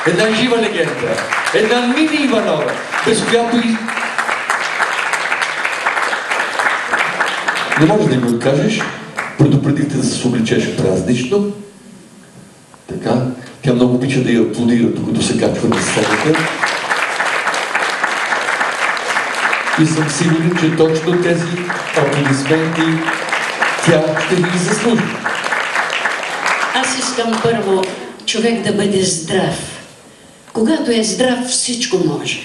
Една жива легенда. Една Мини Иванова, без която и... Не може да ми откажеш. Предупредихте да се обличеш празнично. Така. Тя много обича да я аплодира, докато се качва на сцената. И съм сигурен, че точно тези аплодисменти тя ще ви заслужи. Аз искам първо човек да бъде здрав. Когато е здрав, всичко може.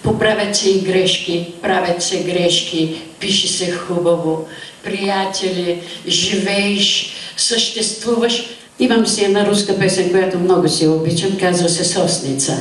Поправят се и грешки, правят се грешки, пише се хубаво. Приятели, живееш, съществуваш. Имам си една руска песен, която много си обичам, казва се "Сосница".